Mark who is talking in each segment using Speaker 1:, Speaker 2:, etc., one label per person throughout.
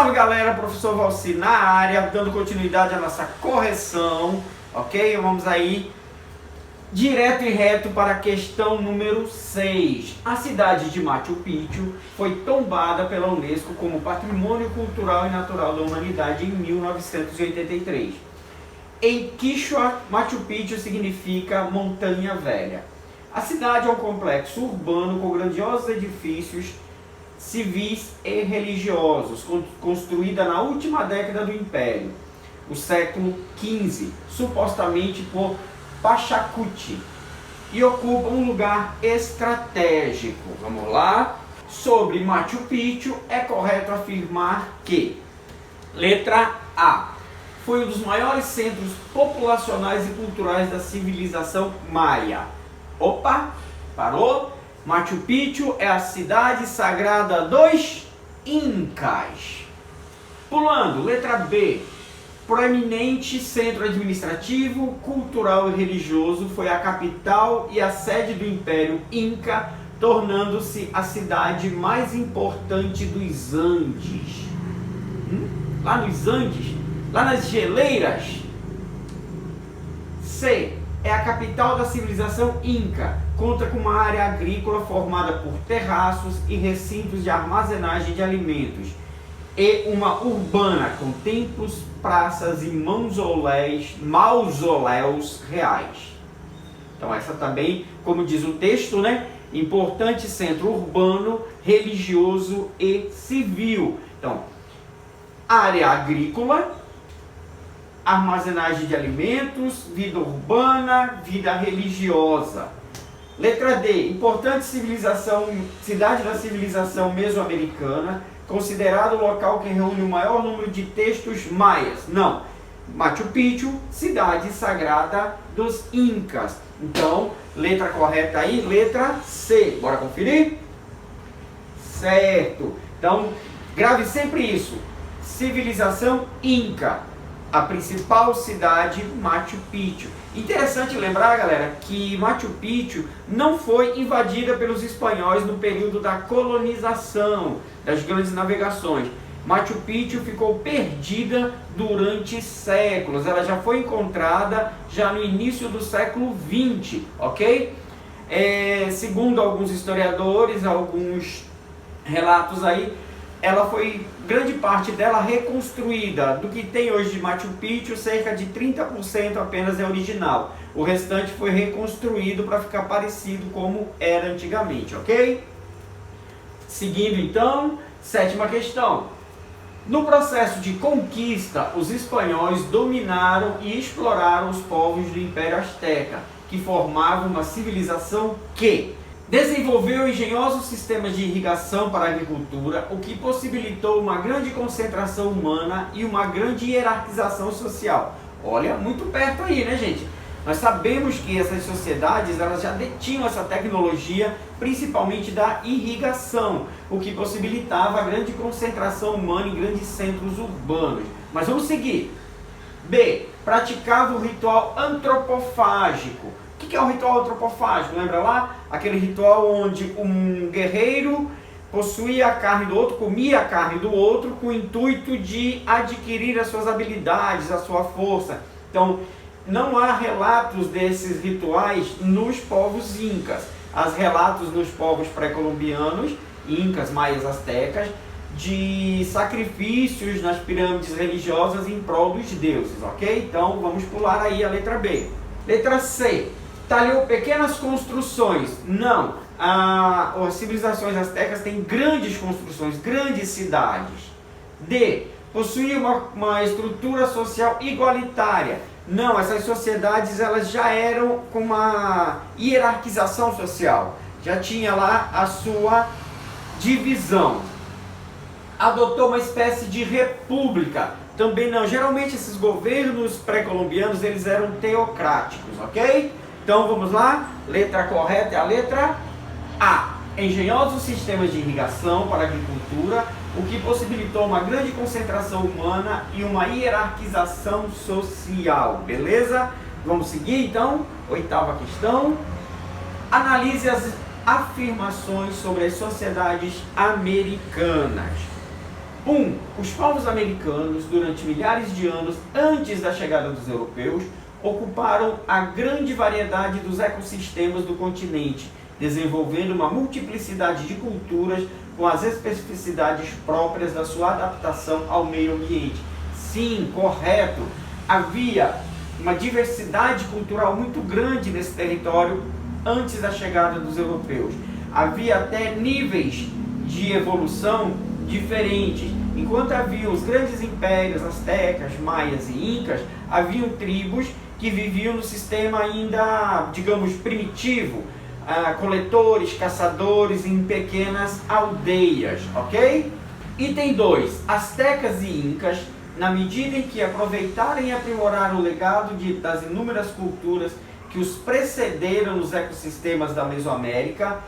Speaker 1: Salve galera, professor Valci na área, dando continuidade à nossa correção, ok? Vamos aí direto e reto para a questão número 6. A cidade de Machu Picchu foi tombada pela Unesco como Patrimônio Cultural e Natural da Humanidade em 1983. Em Quichua, Machu Picchu significa Montanha Velha. A cidade é um complexo urbano com grandiosos edifícios civis e religiosos, construída na última década do Império, o século XV, supostamente por Pachacuti, e ocupa um lugar estratégico. Vamos lá? Sobre Machu Picchu, é correto afirmar que, letra A, foi um dos maiores centros populacionais e culturais da civilização maia. Opa, parou? Machu Picchu é a cidade sagrada dos Incas. Pulando, letra B. Proeminente centro administrativo, cultural e religioso, foi a capital e a sede do Império Inca, tornando-se a cidade mais importante dos Andes. Lá nos Andes, lá nas geleiras. C. É a capital da civilização Inca. Conta com uma área agrícola formada por terraços e recintos de armazenagem de alimentos. E uma urbana com templos, praças e mausoléus reais. Então essa também, como diz o texto, né? Importante centro urbano, religioso e civil. Então, área agrícola, armazenagem de alimentos, vida urbana, vida religiosa. Letra D, importante cidade da civilização mesoamericana, considerado o local que reúne o maior número de textos maias. Não, Machu Picchu, cidade sagrada dos Incas. Então, letra correta aí, letra C. Bora conferir? Certo. Então, grave sempre isso. Civilização Inca. A principal cidade, Machu Picchu. Interessante lembrar, galera, que Machu Picchu não foi invadida pelos espanhóis no período da colonização, das grandes navegações. Machu Picchu ficou perdida durante séculos. Ela já foi encontrada já no início do século XX, ok? Segundo alguns historiadores, alguns relatos aí, ela foi, grande parte dela, reconstruída. Do que tem hoje de Machu Picchu, cerca de 30% apenas é original. O restante foi reconstruído para ficar parecido como era antigamente, ok? Seguindo então, sétima questão. No processo de conquista, os espanhóis dominaram e exploraram os povos do Império Azteca, que formavam uma civilização que desenvolveu engenhosos sistemas de irrigação para a agricultura, o que possibilitou uma grande concentração humana e uma grande hierarquização social. Olha, muito perto aí, né, gente? Nós sabemos que essas sociedades, elas já detinham essa tecnologia, principalmente da irrigação, o que possibilitava a grande concentração humana em grandes centros urbanos. Mas vamos seguir. B. Praticava o ritual antropofágico. O que é o ritual antropofágico? Lembra lá? Aquele ritual onde um guerreiro possuía a carne do outro, comia a carne do outro, com o intuito de adquirir as suas habilidades, a sua força. Então, não há relatos desses rituais nos povos incas. Há relatos nos povos pré-colombianos, incas, maias, astecas, de sacrifícios nas pirâmides religiosas em prol dos deuses, ok? Então, vamos pular aí a letra B. Letra C. Talhou pequenas construções. Não, as civilizações astecas têm grandes construções, grandes cidades. D. Possuía uma estrutura social igualitária. Não, essas sociedades, elas já eram com uma hierarquização social. Já tinha lá a sua divisão. Adotou uma espécie de república. Também não. Geralmente esses governos pré-colombianos, eles eram teocráticos, ok? Então vamos lá, letra correta é a letra A. Engenhosos sistemas de irrigação para a agricultura, o que possibilitou uma grande concentração humana e uma hierarquização social, beleza? Vamos seguir então, oitava questão. Analise as afirmações sobre as sociedades americanas. Os povos americanos, durante milhares de anos antes da chegada dos europeus, ocuparam a grande variedade dos ecossistemas do continente, desenvolvendo uma multiplicidade de culturas com as especificidades próprias da sua adaptação ao meio ambiente. Sim, correto. Havia uma diversidade cultural muito grande nesse território antes da chegada dos europeus. Havia até níveis de evolução diferentes. Enquanto havia os grandes impérios astecas, maias e incas, haviam tribos que viviam no sistema ainda, digamos, primitivo, coletores, caçadores em pequenas aldeias, ok? Item 2. Astecas e incas, na medida em que aproveitaram e aprimoraram o legado das inúmeras culturas que os precederam nos ecossistemas da Mesoamérica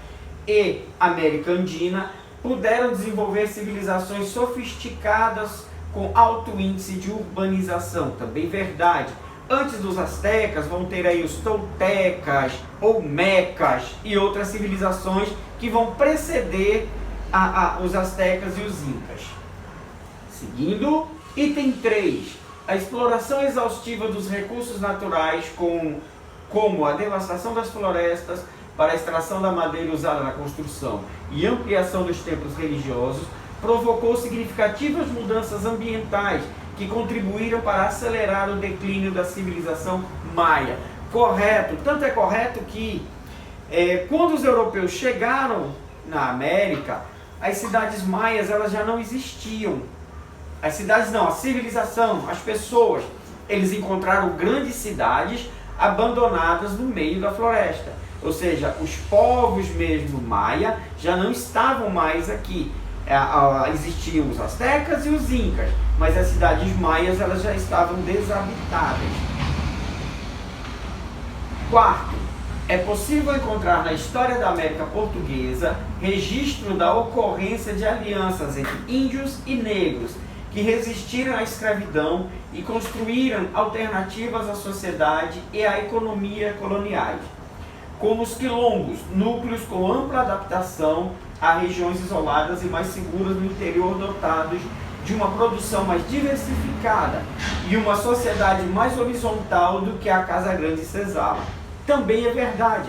Speaker 1: e América Andina, puderam desenvolver civilizações sofisticadas com alto índice de urbanização. Também verdade. Antes dos astecas vão ter aí os toltecas, olmecas e outras civilizações que vão preceder os astecas e os incas. Seguindo, item 3. A exploração exaustiva dos recursos naturais como a devastação das florestas para a extração da madeira usada na construção e ampliação dos templos religiosos provocou significativas mudanças ambientais que contribuíram para acelerar o declínio da civilização maia. Correto, tanto é correto que quando os europeus chegaram na América, as cidades maias elas já não existiam. As cidades não, a civilização, as pessoas, eles encontraram grandes cidades abandonadas no meio da floresta. Ou seja, os povos mesmo maia já não estavam mais aqui. Existiam os astecas e os incas, mas as cidades maias elas já estavam desabitadas. Quarto, é possível encontrar na história da América Portuguesa registro da ocorrência de alianças entre índios e negros que resistiram à escravidão e construíram alternativas à sociedade e à economia coloniais, como os quilombos, núcleos com ampla adaptação a regiões isoladas e mais seguras no interior, dotados de uma produção mais diversificada e uma sociedade mais horizontal do que a Casa Grande e Senzala. Também é verdade,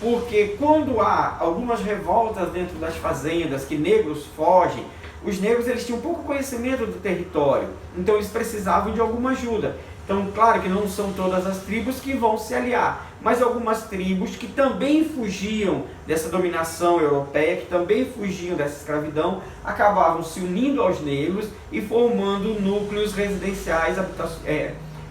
Speaker 1: porque quando há algumas revoltas dentro das fazendas que negros fogem, os negros eles tinham pouco conhecimento do território, então eles precisavam de alguma ajuda. Então, claro que não são todas as tribos que vão se aliar, mas algumas tribos que também fugiam dessa dominação europeia, que também fugiam dessa escravidão, acabavam se unindo aos negros e formando núcleos residenciais,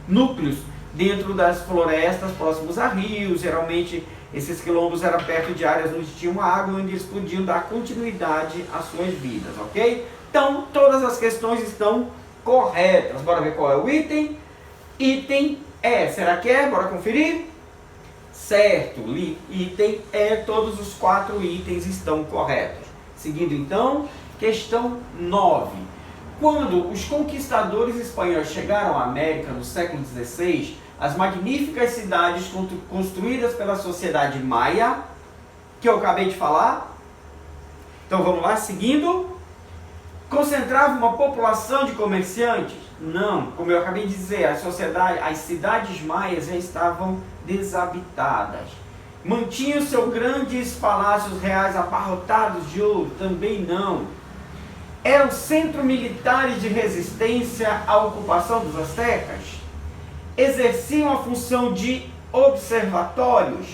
Speaker 1: núcleos dentro das florestas próximos a rios. Geralmente esses quilombos eram perto de áreas onde tinham água, onde eles podiam dar continuidade às suas vidas, ok? Então, todas as questões estão corretas. Bora ver qual é o item? Item E. Será que é? Bora conferir? Certo. Item E. Todos os 4 itens estão corretos. Seguindo então, questão 9. Quando os conquistadores espanhóis chegaram à América no século XVI, as magníficas cidades construídas pela sociedade maia, que eu acabei de falar, então vamos lá, seguindo, concentrava uma população de comerciantes? Não, como eu acabei de dizer, as cidades maias já estavam desabitadas. Mantinham seus grandes palácios reais abarrotados de ouro? Também não. Eram centros militares de resistência à ocupação dos astecas? Exerciam a função de observatórios?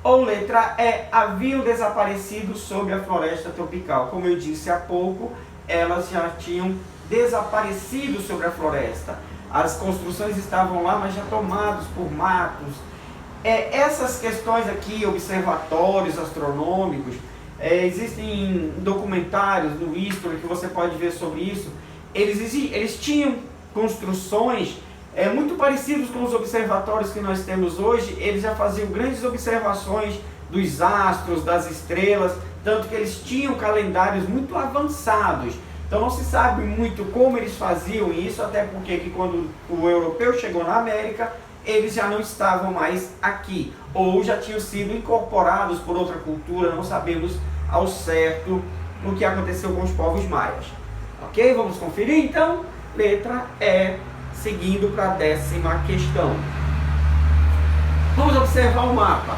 Speaker 1: Ou letra E, haviam desaparecido sobre a floresta tropical? Como eu disse há pouco, elas já tinham desaparecido sobre a floresta. As construções estavam lá, mas já tomadas por matos. Essas questões aqui, observatórios astronômicos, existem documentários no History que você pode ver sobre isso. Eles tinham construções muito parecidas com os observatórios que nós temos hoje. Eles já faziam grandes observações dos astros, das estrelas, tanto que eles tinham calendários muito avançados. Então não se sabe muito como eles faziam isso, até porque que quando o europeu chegou na América, eles já não estavam mais aqui, ou já tinham sido incorporados por outra cultura. Não sabemos ao certo o que aconteceu com os povos maias. Ok? Vamos conferir então? Letra E, seguindo para a 10ª questão. Vamos observar o mapa.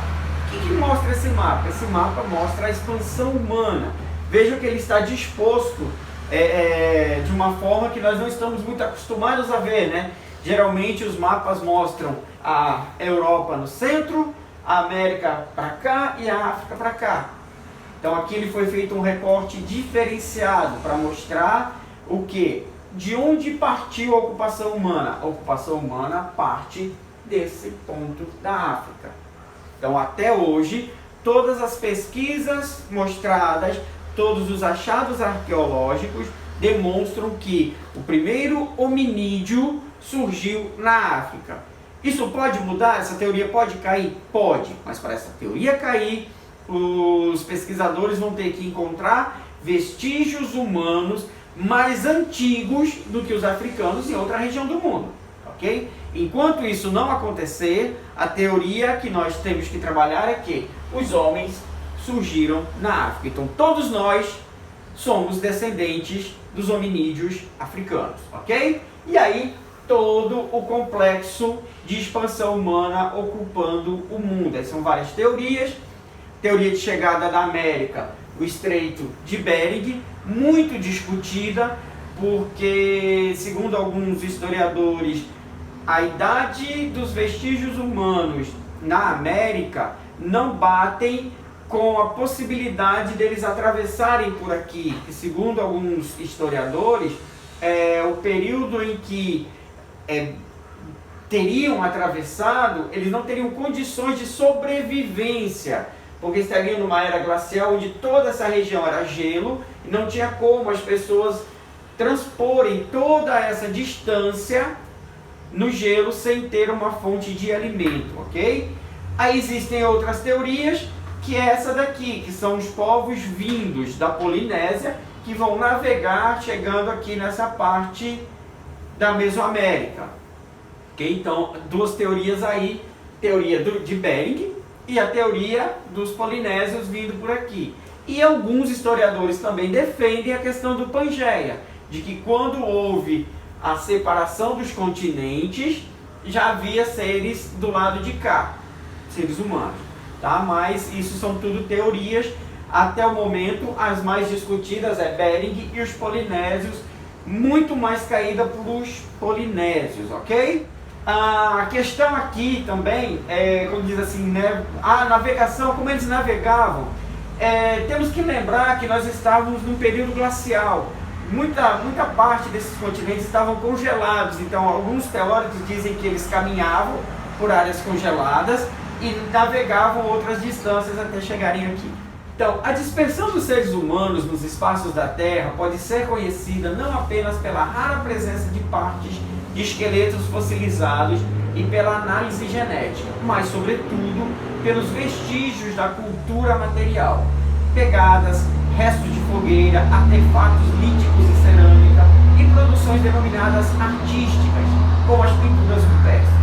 Speaker 1: O que mostra esse mapa? Esse mapa mostra a expansão humana. Veja que ele está disposto de uma forma que nós não estamos muito acostumados a ver, né? Geralmente os mapas mostram a Europa no centro, a América para cá e a África para cá. Então aqui ele foi feito um recorte diferenciado para mostrar o que? De onde partiu a ocupação humana? A ocupação humana parte desse ponto da África. Então até hoje, todas as pesquisas mostradas, todos os achados arqueológicos demonstram que o primeiro hominídeo surgiu na África. Isso pode mudar? Essa teoria pode cair? Pode, mas para essa teoria cair, os pesquisadores vão ter que encontrar vestígios humanos mais antigos do que os africanos em outra região do mundo, ok? Enquanto isso não acontecer, a teoria que nós temos que trabalhar é que os homens surgiram na África. Então todos nós somos descendentes dos hominídeos africanos, ok? E aí todo o complexo de expansão humana ocupando o mundo. Aí são várias teorias. Teoria de chegada da América, o Estreito de Bering, muito discutida, porque, segundo alguns historiadores, a idade dos vestígios humanos na América não batem com a possibilidade deles atravessarem por aqui. E, segundo alguns historiadores, o período em que teriam atravessado, eles não teriam condições de sobrevivência, porque estariam numa era glacial onde toda essa região era gelo e não tinha como as pessoas transporem toda essa distância no gelo sem ter uma fonte de alimento, ok? Aí existem outras teorias, que é essa daqui, que são os povos vindos da Polinésia, que vão navegar chegando aqui nessa parte da Mesoamérica. Okay? Então, duas teorias aí, teoria de Bering e a teoria dos polinésios vindo por aqui. E alguns historiadores também defendem a questão do Pangeia, de que quando houve a separação dos continentes, já havia seres do lado de cá, seres humanos. Tá? Mas isso são tudo teorias. Até o momento, as mais discutidas é Bering e os polinésios, muito mais caída para os polinésios, ok? A questão aqui também, como diz assim, né, a navegação, como eles navegavam, temos que lembrar que nós estávamos num período glacial. Muita parte desses continentes estavam congelados, então alguns teóricos dizem que eles caminhavam por áreas congeladas e navegavam outras distâncias até chegarem aqui. Então, a dispersão dos seres humanos nos espaços da Terra pode ser conhecida não apenas pela rara presença de partes de esqueletos fossilizados e pela análise genética, mas, sobretudo, pelos vestígios da cultura material, pegadas, restos de fogueira, artefatos líticos e cerâmica e produções denominadas artísticas, como as pinturas rupestres,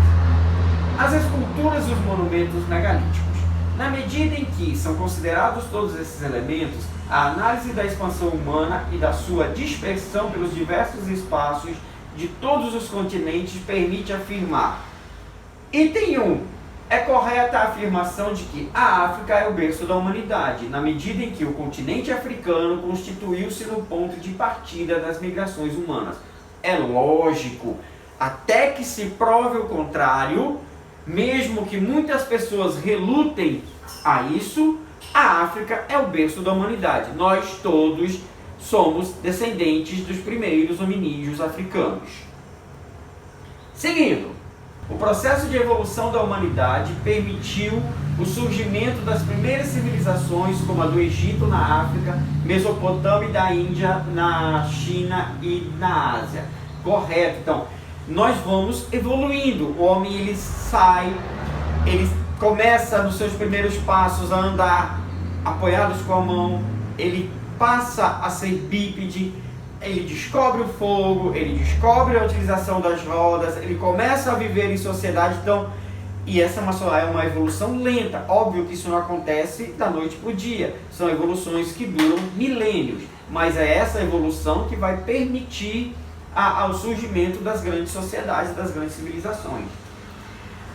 Speaker 1: as esculturas e os monumentos megalíticos. Na medida em que são considerados todos esses elementos, a análise da expansão humana e da sua dispersão pelos diversos espaços de todos os continentes permite afirmar: item 1. É correta a afirmação de que a África é o berço da humanidade, na medida em que o continente africano constituiu-se no ponto de partida das migrações humanas. É lógico, até que se prove o contrário, mesmo que muitas pessoas relutem a isso, a África é o berço da humanidade. Nós todos somos descendentes dos primeiros hominídeos africanos. Seguindo, o processo de evolução da humanidade permitiu o surgimento das primeiras civilizações, como a do Egito na África, Mesopotâmia e da Índia na China e na Ásia. Correto. Então, nós vamos evoluindo. O homem, ele sai, ele começa nos seus primeiros passos a andar apoiados com a mão, ele passa a ser bípede, ele descobre o fogo, ele descobre a utilização das rodas, ele começa a viver em sociedade. Então, e essa é uma evolução lenta. Óbvio que isso não acontece da noite para o dia, são evoluções que duram milênios, mas é essa evolução que vai permitir ao surgimento das grandes sociedades, das grandes civilizações.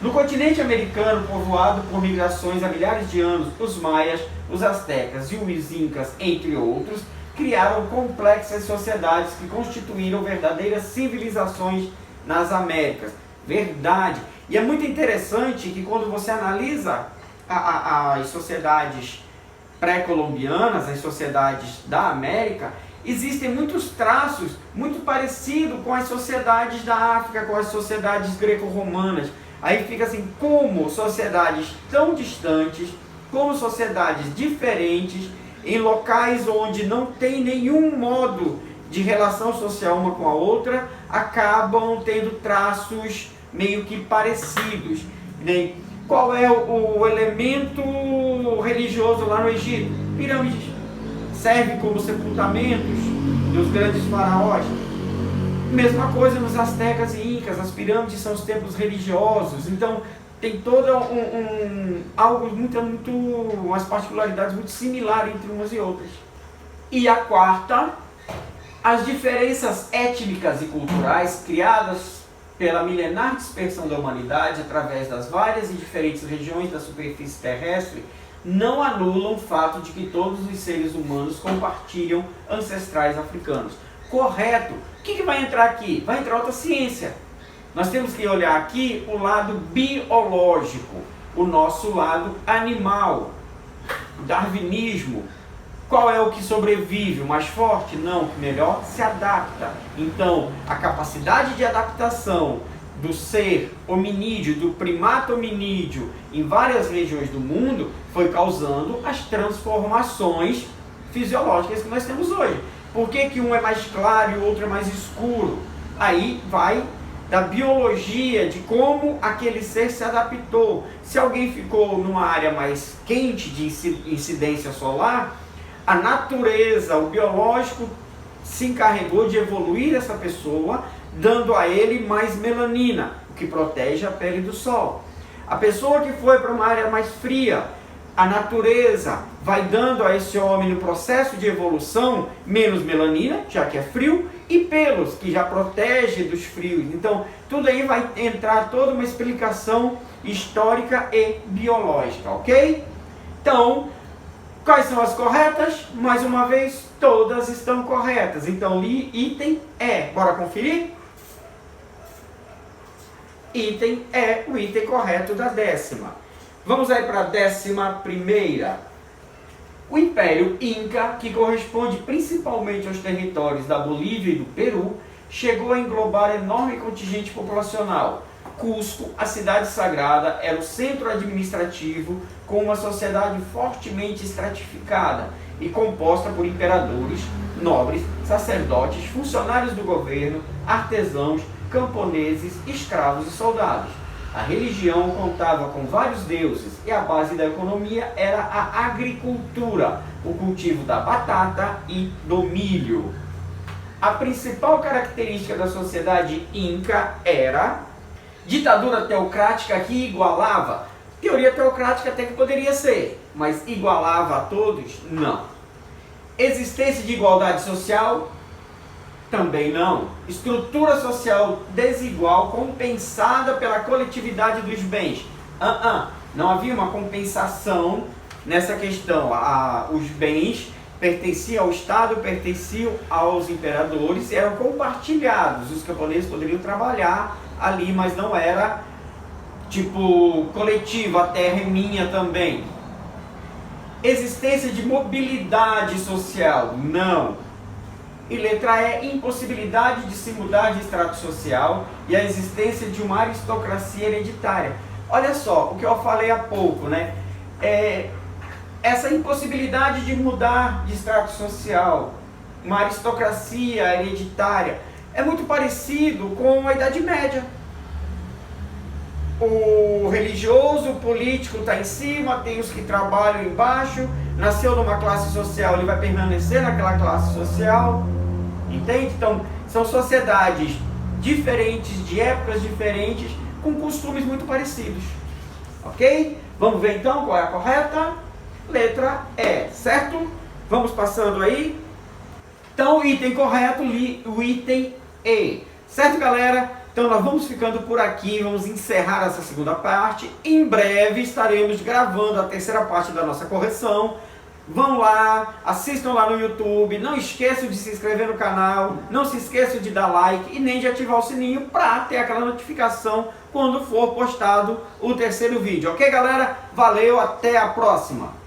Speaker 1: No continente americano, povoado por migrações há milhares de anos, os maias, os astecas e os incas, entre outros, criaram complexas sociedades que constituíram verdadeiras civilizações nas Américas. Verdade. E é muito interessante que quando você analisa as sociedades pré-colombianas, as sociedades da América, existem muitos traços muito parecidos com as sociedades da África, com as sociedades greco-romanas. Aí fica assim, como sociedades tão distantes, como sociedades diferentes, em locais onde não tem nenhum modo de relação social uma com a outra, acabam tendo traços meio que parecidos. Qual é o elemento religioso lá no Egito? Pirâmides. Serve como sepultamentos dos grandes faraós. Mesma coisa nos astecas e incas, as pirâmides são os templos religiosos, então tem todo umas particularidades muito similares entre umas e outras. E a quarta, as diferenças étnicas e culturais criadas pela milenar dispersão da humanidade através das várias e diferentes regiões da superfície terrestre não anulam o fato de que todos os seres humanos compartilham ancestrais africanos. Correto. O que vai entrar aqui? Vai entrar outra ciência. Nós temos que olhar aqui o lado biológico, o nosso lado animal, o darwinismo. Qual é o que sobrevive? O mais forte? Não, o que melhor se adapta. Então, a capacidade de adaptação do ser hominídeo, do primato hominídeo em várias regiões do mundo foi causando as transformações fisiológicas que nós temos hoje. Por que um é mais claro e o outro é mais escuro? Aí vai da biologia, de como aquele ser se adaptou. Se alguém ficou numa área mais quente de incidência solar, a natureza, o biológico se encarregou de evoluir essa pessoa, dando a ele mais melanina, o que protege a pele do sol. A pessoa que foi para uma área mais fria, a natureza vai dando a esse homem no processo de evolução menos melanina, já que é frio, e pelos, que já protege dos frios. Então, tudo aí vai entrar toda uma explicação histórica e biológica, ok? Então, quais são as corretas? Mais uma vez, todas estão corretas. Então, item E. Bora conferir? Item E, o item correto da 10ª. Vamos aí para a 11ª. O Império Inca, que corresponde principalmente aos territórios da Bolívia e do Peru, chegou a englobar enorme contingente populacional. Cusco, a cidade sagrada, era o centro administrativo com uma sociedade fortemente estratificada e composta por imperadores, nobres, sacerdotes, funcionários do governo, artesãos, camponeses, escravos e soldados. A religião contava com vários deuses e a base da economia era a agricultura, o cultivo da batata e do milho. A principal característica da sociedade inca era ditadura teocrática que igualava. Teoria teocrática até que poderia ser, mas igualava a todos? Não. Existência de igualdade social? Também não. Estrutura social desigual compensada pela coletividade dos bens? Não havia uma compensação nessa questão. Os bens pertenciam ao Estado, pertenciam aos imperadores, eram compartilhados. Os camponeses poderiam trabalhar ali, mas não era tipo coletivo, a terra é minha também. Existência de mobilidade social? Não. E letra E, impossibilidade de se mudar de extrato social e a existência de uma aristocracia hereditária. Olha só, o que eu falei há pouco, né? Essa impossibilidade de mudar de extrato social, uma aristocracia hereditária, é muito parecido com a Idade Média. O religioso, o político está em cima, tem os que trabalham embaixo, nasceu numa classe social, ele vai permanecer naquela classe social, entende? Então, são sociedades diferentes, de épocas diferentes, com costumes muito parecidos, ok? Vamos ver então qual é a correta? Letra E, certo? Vamos passando aí. Então, o item correto, o item E. Certo, galera? Então, nós vamos ficando por aqui, vamos encerrar essa segunda parte. Em breve estaremos gravando a terceira parte da nossa correção. Vão lá, assistam lá no YouTube, não esqueçam de se inscrever no canal, não se esqueçam de dar like e nem de ativar o sininho para ter aquela notificação quando for postado o terceiro vídeo. Ok, galera? Valeu, até a próxima!